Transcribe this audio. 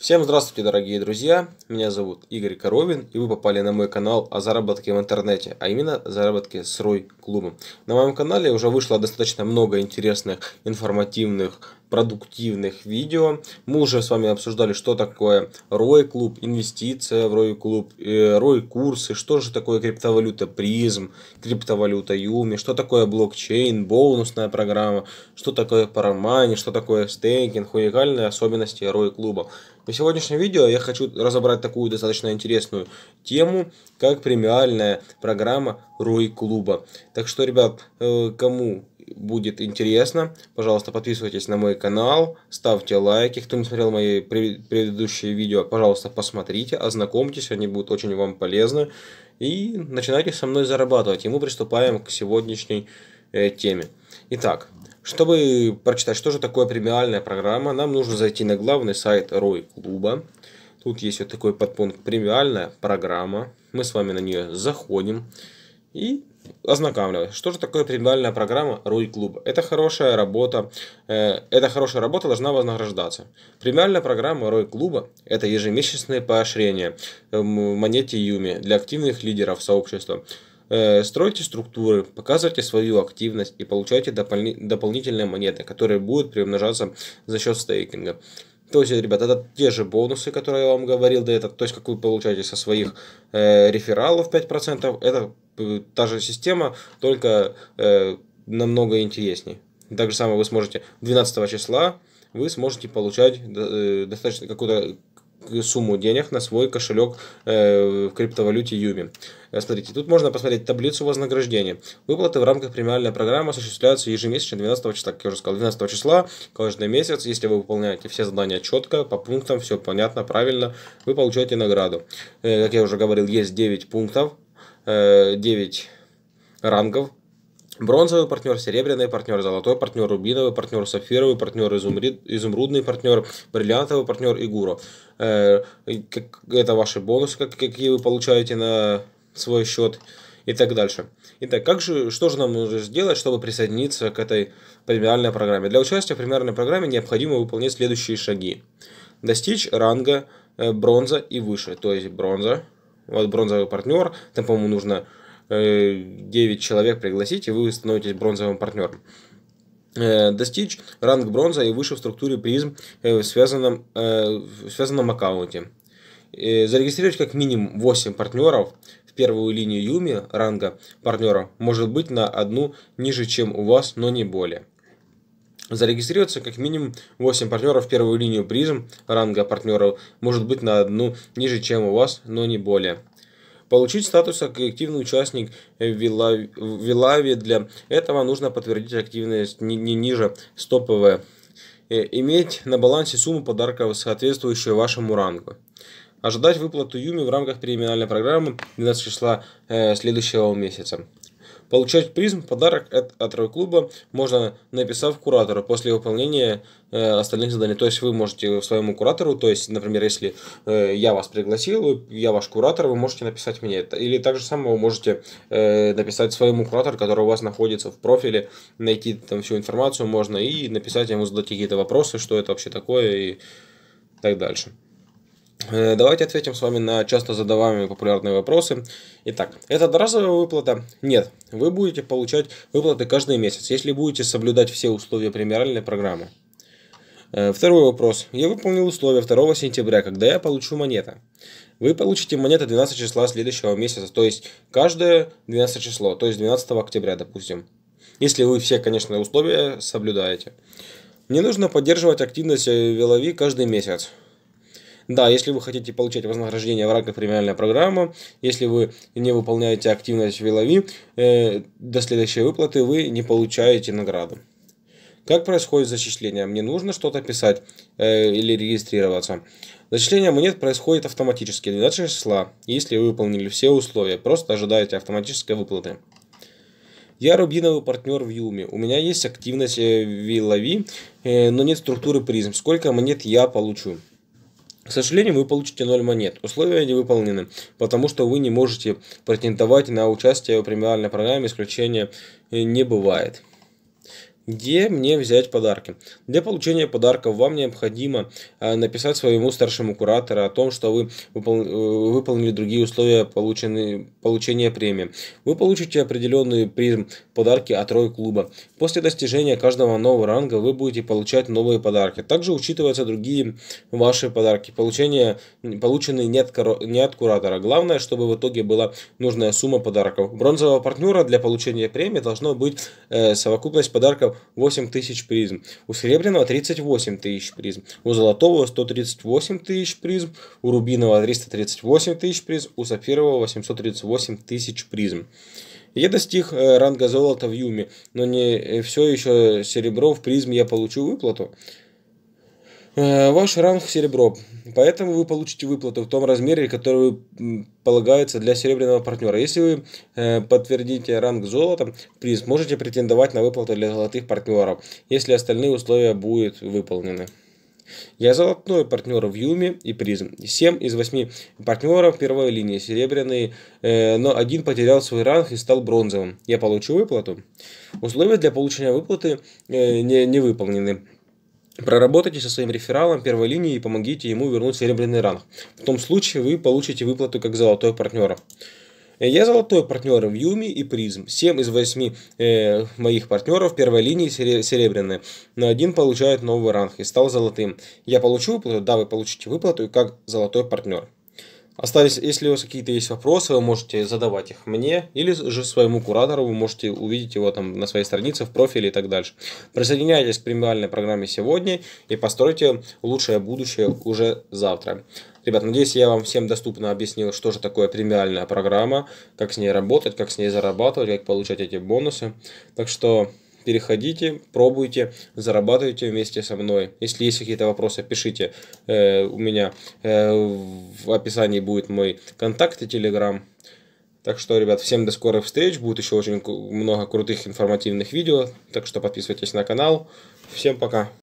Всем здравствуйте, дорогие друзья! Меня зовут Игорь Коровин, и вы попали на мой канал о заработке в интернете, а именно заработке с ROI-клубом. На моем канале уже вышло достаточно много интересных, информативных, продуктивных видео. Мы уже с вами обсуждали, что такое ROI-клуб, инвестиция в ROI-клуб, ROI-курсы, что же такое криптовалюта Призм, криптовалюта Юми, что такое блокчейн, бонусная программа, что такое парамани, что такое стейкинг, уникальные особенности ROI-клуба. В сегодняшнем видео я хочу разобрать такую достаточно интересную тему, как премиальная программа ROI-клуба. Так что, ребят, кому будет интересно, пожалуйста, подписывайтесь на мой канал, ставьте лайки. Кто не смотрел мои предыдущие видео, пожалуйста, посмотрите, ознакомьтесь, они будут очень вам полезны. И начинайте со мной зарабатывать. И мы приступаем к сегодняшней теме. Итак, чтобы прочитать, что же такое премиальная программа, нам нужно зайти на главный сайт ROI-клуба. Тут есть вот такой подпункт «Премиальная программа». Мы с вами на нее заходим и ознакомливаемся. Что же такое премиальная программа ROI-клуба? Это хорошая работа. Эта хорошая работа должна вознаграждаться. Премиальная программа ROI-клуба – это ежемесячные поощрения монете Юми для активных лидеров сообщества. Стройте структуры, показывайте свою активность и получайте дополнительные монеты, которые будут приумножаться за счет стейкинга. То есть, ребят, это те же бонусы, которые я вам говорил до этого, то есть, как вы получаете со своих рефералов 5%, это та же система, только намного интереснее. Так же самое вы сможете 12 числа, вы сможете получать достаточно какую-то сумму денег на свой кошелек в криптовалюте Юми. Смотрите, тут можно посмотреть таблицу вознаграждения. Выплаты в рамках премиальной программы осуществляются ежемесячно 12 числа, как я уже сказал, 12 числа каждый месяц. Если вы выполняете все задания четко, по пунктам, все понятно, правильно, вы получаете награду. Как я уже говорил, есть 9 пунктов, 9 рангов. Бронзовый партнер, серебряный партнер, золотой партнер, рубиновый партнер, сапфировый партнер, изумрудный партнер, бриллиантовый партнер и гуру. Это ваши бонусы, какие вы получаете на свой счет и так дальше. Итак, что же нам нужно сделать, чтобы присоединиться к этой премиальной программе? Для участия в премиальной программе необходимо выполнять следующие шаги. Достичь ранга бронза и выше, то есть бронза. Вот бронзовый партнер, там, по-моему, нужно 9 человек пригласить, и вы становитесь бронзовым партнером. Достичь ранг бронза и выше в структуре призм в связанном аккаунте. Зарегистрировать как минимум 8 партнеров в первую линию Юми ранга партнера может быть на одну ниже, чем у вас, но не более. Зарегистрироваться как минимум 8 партнеров в первую линию призм ранга партнеров может быть на одну ниже, чем у вас, но не более. Получить статус как активный участник в Вилаве. Для этого нужно подтвердить активность не ниже 100 ПВ. Иметь на балансе сумму подарков, соответствующую вашему рангу. Ожидать выплату Юми в рамках премиальной программы 12 числа следующего месяца. Получать призм, подарок от ROI-клуба можно, написав куратору после выполнения остальных заданий. То есть вы можете своему куратору, то есть, например, если я вас пригласил, я ваш куратор, вы можете написать мне это. Или так же самое вы можете написать своему куратору, который у вас находится в профиле, найти там всю информацию можно и написать ему, задать какие-то вопросы, что это вообще такое и так дальше. Давайте ответим с вами на часто задаваемые популярные вопросы. Итак, это одноразовая выплата? Нет. Вы будете получать выплаты каждый месяц, если будете соблюдать все условия премиальной программы. Второй вопрос. Я выполнил условия 2 сентября, когда я получу монеты. Вы получите монеты 12 числа следующего месяца, то есть каждое 12 число, то есть 12 октября, допустим. Если вы все, конечно, условия соблюдаете. Мне нужно поддерживать активность в Вилави каждый месяц. Да, если вы хотите получать вознаграждение в рамках премиальной программы, если вы не выполняете активность в Вилави, до следующей выплаты вы не получаете награду. Как происходит зачисление? Мне нужно что-то писать или регистрироваться. Зачисление монет происходит автоматически 12 числа, если вы выполнили все условия. Просто ожидаете автоматической выплаты. Я рубиновый партнер в Юми. У меня есть активность в Вилави, но нет структуры призм. Сколько монет я получу? К сожалению, вы получите 0 монет. Условия не выполнены, потому что вы не можете претендовать на участие в премиальной программе, исключения не бывает. Где мне взять подарки? Для получения подарков вам необходимо написать своему старшему куратору о том, что вы выполнили другие условия получения премии. Вы получите определенный приз подарки от Рой-клуба. После достижения каждого нового ранга вы будете получать новые подарки. Также учитываются другие ваши подарки, полученные не от куратора. Главное, чтобы в итоге была нужная сумма подарков. У бронзового партнера для получения премии должно быть совокупность подарков 8000 призм, у серебряного 38 тысяч призм, у золотого 138 тысяч призм, у рубинового 338 тысяч призм, у сапфирового 838 тысяч призм. Я достиг ранга золота в Юме, но не все еще серебро в призме я получу выплату. Ваш ранг серебро, поэтому вы получите выплату в том размере, который полагается для серебряного партнера. Если вы подтвердите ранг золота, приз, можете претендовать на выплату для золотых партнеров, если остальные условия будут выполнены. Я золотой партнер в Юме и призм. 7 из 8 партнеров первой линии серебряные, но один потерял свой ранг и стал бронзовым. Я получу выплату. Условия для получения выплаты не выполнены. Проработайте со своим рефералом первой линии и помогите ему вернуть серебряный ранг. В том случае вы получите выплату как золотой партнер. Я золотой партнер в Юме и призм. 7 из 8 моих партнеров первой линии серебряные, но один получает новый ранг и стал золотым. Я получу выплату? Да, вы получите выплату как золотой партнер. Остались, если у вас какие-то есть вопросы, вы можете задавать их мне или же своему куратору, вы можете увидеть его там на своей странице, в профиле и так дальше. Присоединяйтесь к премиальной программе сегодня и постройте лучшее будущее уже завтра. Ребят, надеюсь, я вам всем доступно объяснил, что же такое премиальная программа, как с ней работать, как с ней зарабатывать, как получать эти бонусы. Так что переходите, пробуйте, зарабатывайте вместе со мной. Если есть какие-то вопросы, пишите. У меня в описании будет мой контакт и телеграм. Так что, ребят, всем до скорых встреч. Будет еще очень много крутых информативных видео. Так что подписывайтесь на канал. Всем пока.